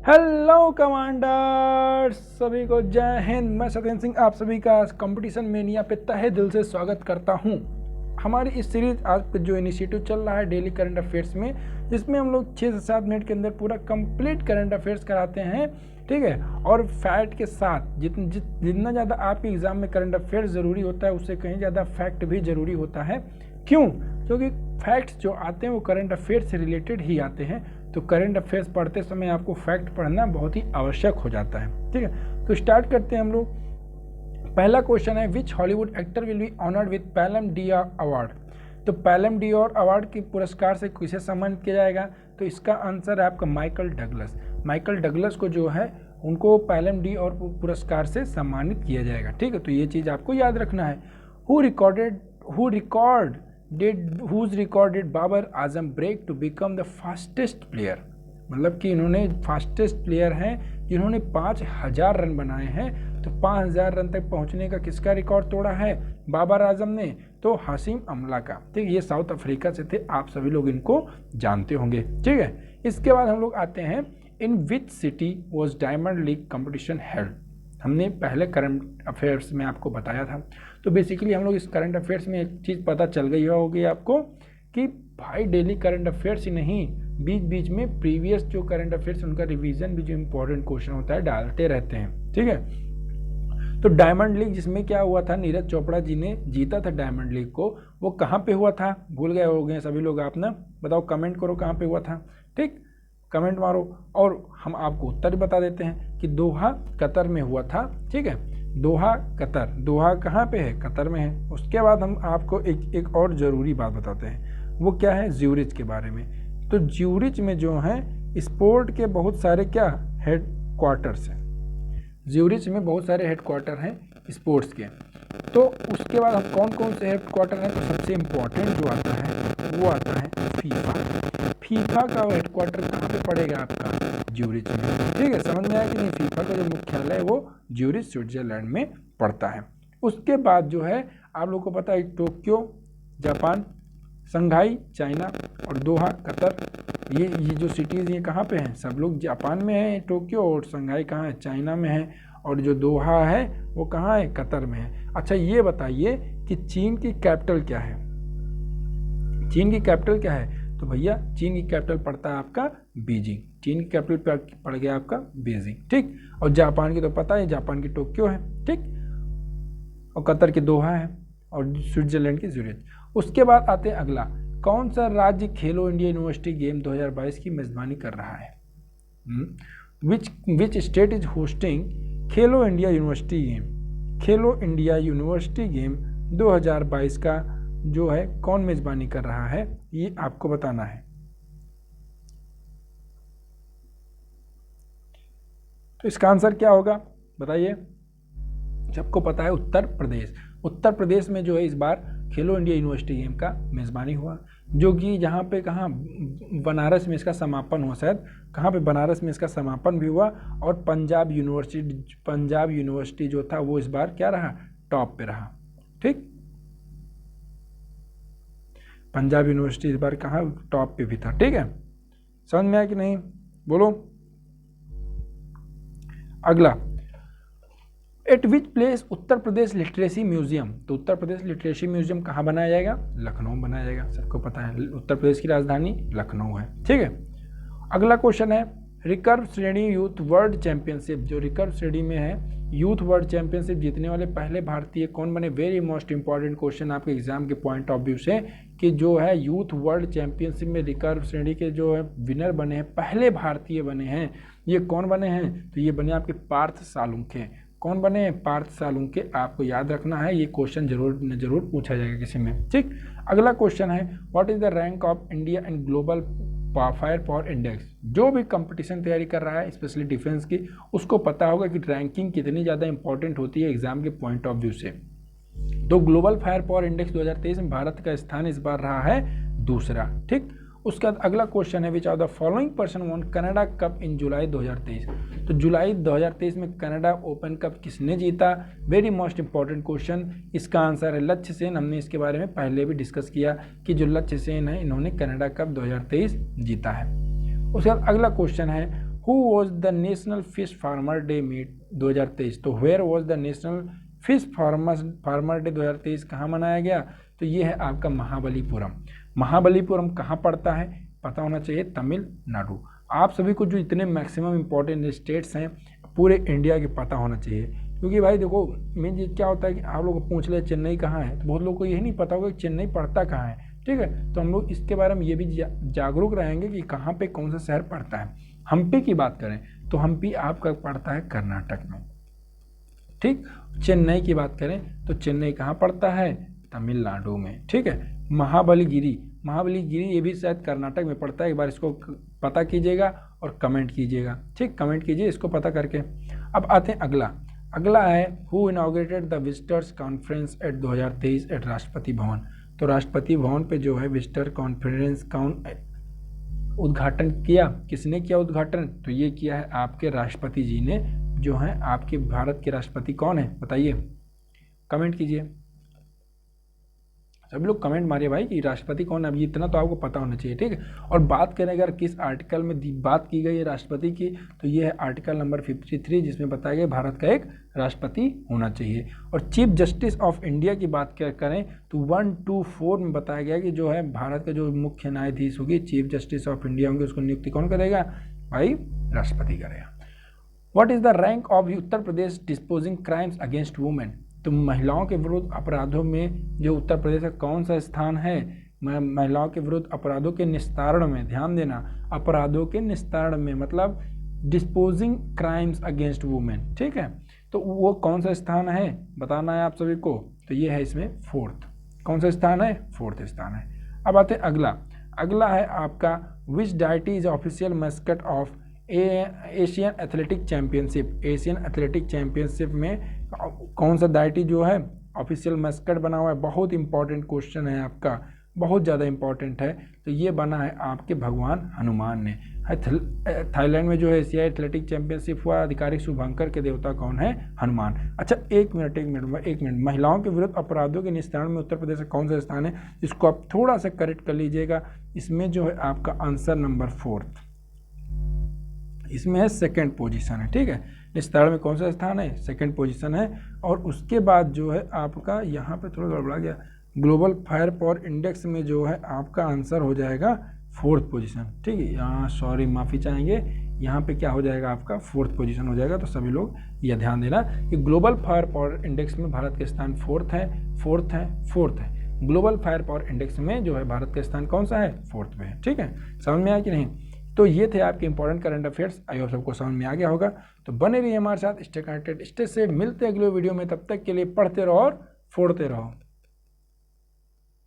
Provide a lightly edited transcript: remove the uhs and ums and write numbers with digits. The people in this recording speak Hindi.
हेलो कमांडर्स, सभी को जय हिंद। मैं सत्येंद्र सिंह आप सभी का कंपटीशन मेनिया पे तहे दिल से स्वागत करता हूं। हमारी इस सीरीज आज जो इनिशिएटिव चल रहा है डेली करंट अफेयर्स में, जिसमें हम लोग 6 से 7 मिनट के अंदर पूरा कंप्लीट करंट अफेयर्स कराते हैं, ठीक है। और फैक्ट के साथ जितना ज़्यादा आपके एग्जाम में करंट अफेयर्स ज़रूरी होता है, उससे कहीं ज़्यादा फैक्ट भी ज़रूरी होता है। क्यों? क्योंकि फैक्ट्स जो आते हैं वो करंट अफेयर्स से रिलेटेड ही आते हैं। तो करंट अफेयर्स पढ़ते समय आपको फैक्ट पढ़ना बहुत ही आवश्यक हो जाता है, ठीक है। तो स्टार्ट करते हैं हम लोग। पहला क्वेश्चन है, which Hollywood actor will be honoured with Palme d'Or award. तो पैलम डीआर अवार्ड के पुरस्कार से किसे सम्मानित किया जाएगा? तो इसका आंसर है आपका माइकल डगलस। माइकल डगलस को जो है उनको पैलम डीआर पुरस्कार से सम्मानित किया जाएगा, ठीक है। तो ये चीज़ आपको याद रखना है। whose record did Babar Azam break to become the fastest player. मतलब कि इन्होंने फास्टेस्ट प्लेयर हैं जिन्होंने 5000 रन बनाए हैं। तो 5000 रन तक पहुंचने का किसका रिकॉर्ड तोड़ा है? बाबर आजम ने। तो हसीम अमला का, ठीक। ये साउथ अफ्रीका से थे, आप सभी लोग इनको जानते होंगे, ठीक है। इसके बाद हम लोग आते हैं, in which city was Diamond League competition held. हमने पहले करंट अफेयर्स में आपको बताया था। तो बेसिकली हम लोग इस करंट अफेयर्स में एक चीज़ पता चल गई होगी आपको कि भाई डेली करंट अफेयर्स ही नहीं, बीच बीच में प्रीवियस जो करंट अफेयर्स उनका रिवीजन भी जो इम्पोर्टेंट क्वेश्चन होता है डालते रहते हैं, ठीक है। तो डायमंड लीग जिसमें क्या हुआ था, नीरज चोपड़ा जी ने जीता था डायमंड लीग को। वो कहाँ पे हुआ था? भूल गए हो गए सभी लोग, आप ना बताओ, कमेंट करो कहाँ पे हुआ था, ठीक। कमेंट मारो और हम आपको उत्तर बता देते हैं कि दोहा कतर में हुआ था, ठीक है। दोहा कतर, दोहा कहाँ पे है? कतर में है। उसके बाद हम आपको एक और ज़रूरी बात बताते हैं, वो क्या है? ज्यूरिच के बारे में। तो ज्यूरिच में जो है स्पोर्ट के बहुत सारे क्या हेड क्वार्टर्स हैं। ज्यूरिच में बहुत सारे हेड क्वार्टर हैं स्पोर्ट्स के। तो उसके बाद हम कौन कौन से हेड क्वार्टर हैं? तो सबसे इम्पोर्टेंट जो आता है वो आता है फीफा। फीफा का हेड क्वार्टर कहाँ पे पड़ेगा? आपका ज्यूरिच में, ठीक है। समझ में आया कि नहीं? फीफा का जो मुख्यालय है वो ज्यूरिच स्विट्जरलैंड में पड़ता है। उसके बाद जो है आप लोग को पता है, टोक्यो जापान, संघाई चाइना और दोहा कतर। ये जो सिटीज़ ये कहाँ पे हैं? सब लोग जापान में है टोक्यो, और संघाई कहाँ है? चाइना में है। और जो दोहा है वो कहाँ है? कतर में है। अच्छा ये बताइए कि चीन की कैपिटल क्या है? चीन की कैपिटल क्या है? तो भैया चीन की कैपिटल पड़ता है आपका बीजिंग। चीन की कैपिटल पड़ गया आपका बीजिंग, ठीक। और जापान की तो पता है, जापान की टोक्यो है, ठीक। और कतर की दोहा है और स्विट्जरलैंड की ज्यूरिच। उसके बाद आते हैं अगला, कौन सा राज्य खेलो इंडिया यूनिवर्सिटी गेम 2022 की मेजबानी कर रहा है? Which state is hosting Khelo India university game? Khelo India university game 2022 का जो है कौन मेजबानी कर रहा है, ये आपको बताना है। तो इसका आंसर क्या होगा बताइए? सबको पता है उत्तर प्रदेश। उत्तर प्रदेश में जो है इस बार खेलो इंडिया यूनिवर्सिटी गेम का मेजबानी हुआ, जो कि जहाँ पे कहाँ बनारस में इसका समापन हुआ। शायद कहाँ पे? बनारस में इसका समापन भी हुआ। और पंजाब यूनिवर्सिटी जो था वो इस बार क्या रहा? टॉप पे रहा, ठीक। पंजाब यूनिवर्सिटी इस बार कहाँ? टॉप पे भी था, ठीक है। समझ में आया कि नहीं? बोलो। अगला, eight which place Uttar Pradesh literacy museum. तो उत्तर प्रदेश लिटरेसी म्यूजियम कहाँ बनाया जाएगा? लखनऊ बनाया जाएगा। सबको पता है उत्तर प्रदेश की राजधानी लखनऊ है, ठीक है। अगला क्वेश्चन है, रिकर्व श्रेणी यूथ वर्ल्ड चैंपियनशिप। जो रिकर्व श्रेणी में है यूथ वर्ल्ड चैंपियनशिप जीतने वाले पहले भारतीय कौन बने? वेरी मोस्ट इंपॉर्टेंट क्वेश्चन आपके एग्जाम के पॉइंट ऑफ व्यू से, कि जो है यूथ वर्ल्ड चैंपियनशिप में रिकर्व श्रेणी के जो है विनर बने हैं, पहले भारतीय बने हैं, ये कौन बने हैं? तो ये बने आपके पार्थ सालुंखे। कौन बने? पार्थ सालुंखे। आपको याद रखना है, ये क्वेश्चन जरूर पूछा जाएगा किसी में, ठीक। अगला क्वेश्चन है, what is the rank of India and global fire power index. जो भी कंपटीशन तैयारी कर रहा है स्पेशली डिफेंस की, उसको पता होगा कि रैंकिंग कितनी ज़्यादा इंपॉर्टेंट होती है एग्जाम के पॉइंट ऑफ व्यू से। तो ग्लोबल फायर पावर इंडेक्स 2023 में भारत का स्थान इस बार रहा है दूसरा, ठीक। उसका अगला क्वेश्चन है, which are the following person won Canada Cup in July 2023। तो जुलाई 2023 में कनाडा ओपन कप किसने जीता? Very most important question. इसका आंसर है लक्ष्य सेन। हमने इसके बारे में पहले भी डिस्कस किया कि जो लक्ष्य सेन है इन्होंने कनाडा कप 2023 जीता है। उसके बाद अगला क्वेश्चन है, who was the national fish farmer day meet 2023, तो where was the national fish farmer day 2023 कहाँ मनाया गया, तो ये है आपका महाबलीपुरम। महाबलीपुरम कहाँ पड़ता है, पता होना चाहिए, तमिलनाडु। आप सभी को जो इतने मैक्सिमम इंपॉर्टेंट स्टेट्स हैं पूरे इंडिया के पता होना चाहिए, क्योंकि भाई देखो मेन चीज़ क्या होता है कि आप लोग पूछ ले चेन्नई कहाँ है, तो बहुत लोगों को यही नहीं पता होगा कि चेन्नई पड़ता कहाँ है, ठीक है। तो हम लोग इसके बारे में ये भी जागरूक रहेंगे कि कहाँ पे कौन सा शहर पड़ता है। हम्पी की बात करें तो हम्पी आपका पड़ता है कर्नाटक में, ठीक। चेन्नई की बात करें तो चेन्नई कहाँ पड़ता है, तमिलनाडु में, ठीक है। महाबलीगिरी ये भी शायद कर्नाटक में पड़ता है, एक बार इसको पता कीजिएगा और कमेंट कीजिएगा, ठीक, कमेंट कीजिए इसको पता करके। अब आते हैं अगला है who inaugurated the visitors conference at 2023 at Rashtrapati Bhavan. तो राष्ट्रपति भवन पे जो है विजिटर कॉन्फ्रेंस का उद्घाटन किया, किसने किया उद्घाटन, तो ये किया है आपके राष्ट्रपति जी ने, जो है आपके भारत के राष्ट्रपति कौन है बताइए, कमेंट कीजिए, सभी लोग कमेंट मारिए भाई कि राष्ट्रपति कौन है। अब इतना तो आपको पता होना चाहिए, ठीक है। और बात करें अगर किस आर्टिकल में बात की गई है राष्ट्रपति की, तो ये है आर्टिकल नंबर 53 जिसमें बताया गया भारत का एक राष्ट्रपति होना चाहिए। और चीफ जस्टिस ऑफ इंडिया की बात करें तो 124 में बताया गया कि जो है भारत का जो मुख्य न्यायाधीश होगी, चीफ जस्टिस ऑफ इंडिया होंगे, उसको नियुक्ति कौन करेगा, भाई राष्ट्रपति करेगा। What is the rank of Uttar Pradesh disposing crimes against women, तो महिलाओं के विरुद्ध अपराधों में जो उत्तर प्रदेश का कौन सा स्थान है, महिलाओं के विरुद्ध अपराधों के निस्तारण में, ध्यान देना, अपराधों के निस्तारण में मतलब डिस्पोजिंग क्राइम्स अगेंस्ट वुमेन, ठीक है। तो वो कौन सा स्थान है बताना है आप सभी को, तो ये है इसमें 4th, कौन सा स्थान है, 4th स्थान है। अब आते हैं अगला है आपका which deity is official mascot of Asian athletic championship. Asian athletic championship में कौन सा डाइटी जो है ऑफिशियल मैस्कट बना हुआ है, बहुत इंपॉर्टेंट क्वेश्चन है आपका, बहुत ज़्यादा इंपॉर्टेंट है। तो ये बना है आपके भगवान हनुमान ने। थाईलैंड में जो है एशियाई एथलेटिक चैंपियनशिप हुआ, आधिकारिक शुभंकर के देवता कौन है, हनुमान। अच्छा एक मिनट, महिलाओं के विरुद्ध अपराधों के निस्तारण में उत्तर प्रदेश का कौन सा स्थान है, इसको आप थोड़ा सा करेक्ट कर लीजिएगा। इसमें जो है आपका आंसर नंबर 4th, इसमें है 2nd पोजीशन है, ठीक है। निस्तारण में कौन सा स्थान है, 2nd पोजीशन है। और उसके बाद जो है आपका यहाँ पे थोड़ा गड़बड़ा गया, ग्लोबल फायर पावर इंडेक्स में जो है आपका आंसर हो जाएगा 4th पोजीशन, ठीक है। यहाँ सॉरी माफ़ी चाहेंगे, यहाँ पे क्या हो जाएगा आपका 4th पोजीशन हो जाएगा। तो सभी लोग यह ध्यान देना कि ग्लोबल फायर पावर इंडेक्स में भारत का स्थान 4th है। ग्लोबल फायर पावर इंडेक्स में जो है भारत का स्थान कौन सा है, 4th पे है, ठीक है। समझ में आया कि नहीं। तो ये थे आपके important current affairs, I hope सबको समझ में आ गया होगा। तो बने रहिए हमारे साथ, स्टे कनेक्टेड, स्टे से मिलते अगले वीडियो में, तब तक के लिए पढ़ते रहो और फोड़ते रहो।